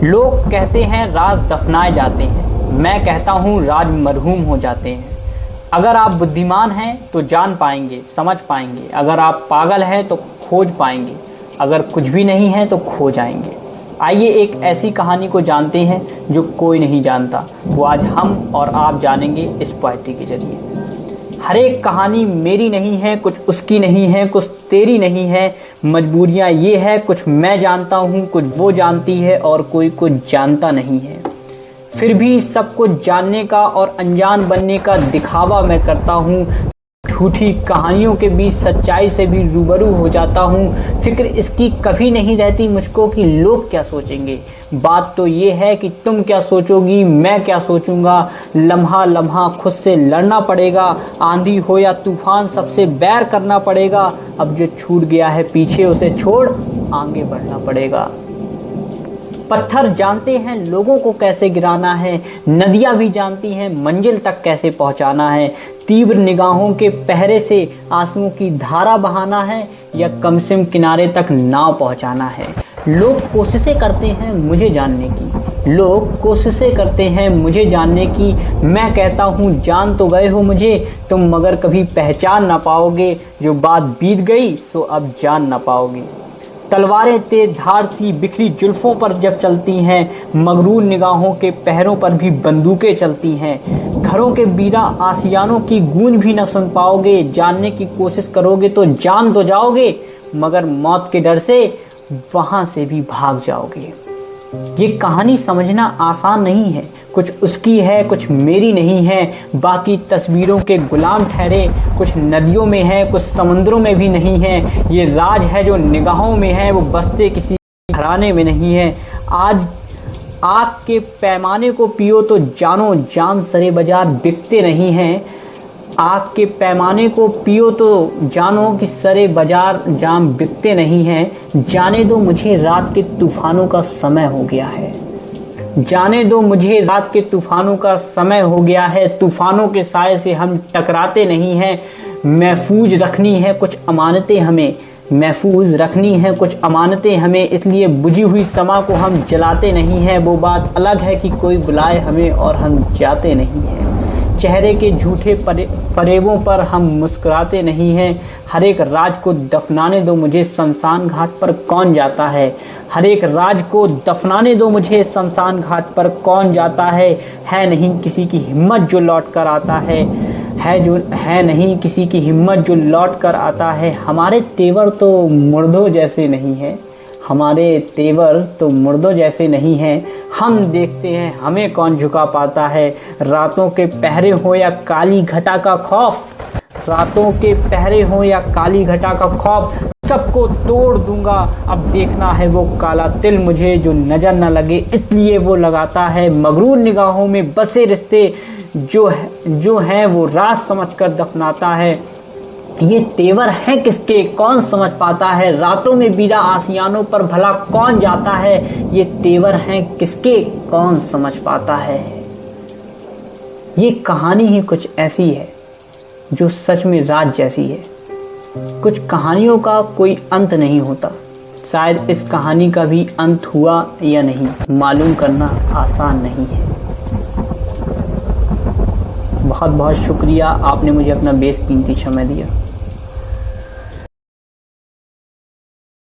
लोग कहते हैं राज दफनाए जाते हैं, मैं कहता हूँ राज मरहूम हो जाते हैं। अगर आप बुद्धिमान हैं तो जान पाएंगे, समझ पाएंगे। अगर आप पागल हैं तो खोज पाएंगे। अगर कुछ भी नहीं है तो खो जाएंगे। आइए एक ऐसी कहानी को जानते हैं जो कोई नहीं जानता, वो आज हम और आप जानेंगे इस पोएट्री के जरिए। हर एक कहानी मेरी नहीं है, कुछ उसकी नहीं है, कुछ तेरी नहीं है। मजबूरियाँ ये है, कुछ मैं जानता हूँ, कुछ वो जानती है और कोई कुछ जानता नहीं है। फिर भी सब कुछ जानने का और अनजान बनने का दिखावा मैं करता हूँ। झूठी कहानियों के बीच सच्चाई से भी रूबरू हो जाता हूँ। फिक्र इसकी कभी नहीं रहती मुझको कि लोग क्या सोचेंगे। बात तो ये है कि तुम क्या सोचोगी, मैं क्या सोचूंगा। लम्हा लम्हा खुद से लड़ना पड़ेगा। आंधी हो या तूफान सबसे बैर करना पड़ेगा। अब जो छूट गया है पीछे उसे छोड़ आगे बढ़ना पड़ेगा। पत्थर जानते हैं लोगों को कैसे गिराना है, नदियाँ भी जानती हैं मंजिल तक कैसे पहुँचाना है। तीव्र निगाहों के पहरे से आंसुओं की धारा बहाना है या कमसिम किनारे तक नाव पहुँचाना है। लोग कोशिशें करते हैं मुझे जानने की, लोग कोशिशें करते हैं मुझे जानने की। मैं कहता हूँ जान तो गए हो मुझे तुम, मगर कभी पहचान ना पाओगे। जो बात बीत गई सो अब जान ना पाओगे। तलवारें तेज धार सी बिखरी जुल्फों पर जब चलती हैं, मगरूर निगाहों के पहरों पर भी बंदूकें चलती हैं। घरों के बीरा आसियानों की गूंज भी न सुन पाओगे। जानने की कोशिश करोगे तो जान तो जाओगे, मगर मौत के डर से वहां से भी भाग जाओगे। ये कहानी समझना आसान नहीं है, कुछ उसकी है कुछ मेरी नहीं है। बाकी तस्वीरों के गुलाम ठहरे, कुछ नदियों में है कुछ समुद्रों में भी नहीं है। ये राज है जो निगाहों में है, वो बसते किसी घराने में नहीं है। आज आग के पैमाने को पियो तो जानो जाम सरे बाजार बिकते नहीं हैं। आग के पैमाने को पियो तो जानो कि सरे बाजार जाम बिकते नहीं हैं। जाने दो मुझे रात के तूफानों का समय हो गया है, जाने दो मुझे रात के तूफानों का समय हो गया है। तूफानों के साए से हम टकराते नहीं हैं। महफूज रखनी है कुछ अमानतें हमें, महफूज रखनी है कुछ अमानतें हमें, इसलिए बुझी हुई समा को हम जलाते नहीं हैं। वो बात अलग है कि कोई बुलाए हमें और हम जाते नहीं हैं। चेहरे के झूठे फरेबों पर हम मुस्कुराते नहीं हैं। हर एक राज को दफनाने दो मुझे, शमशान घाट पर कौन जाता है। हर एक राज को दफनाने दो मुझे, शमशान घाट पर कौन जाता है नहीं किसी की हिम्मत जो लौट कर आता है नहीं किसी की हिम्मत जो लौट कर आता है। हमारे तेवर तो मुर्दों जैसे नहीं है, हमारे तेवर तो मुर्दों जैसे नहीं हैं। हम देखते हैं हमें कौन झुका पाता है। रातों के पहरे हो या काली घटा का खौफ, रातों के पहरे हो या काली घटा का खौफ, सबको तोड़ दूंगा। अब देखना है वो काला तिल मुझे जो नजर न लगे, इसलिए वो लगाता है। मगरूर निगाहों में बसे रिश्ते जो हैं वो राज समझकर दफनाता है। ये तेवर है किसके कौन समझ पाता है, रातों में बीरा आसियानों पर भला कौन जाता है। ये तेवर हैं किसके कौन समझ पाता है। ये कहानी ही कुछ ऐसी है जो सच में राज जैसी है। कुछ कहानियों का कोई अंत नहीं होता, शायद इस कहानी का भी अंत हुआ या नहीं मालूम करना आसान नहीं है। बहुत बहुत शुक्रिया, आपने मुझे अपना बेशकीमती समय दिया।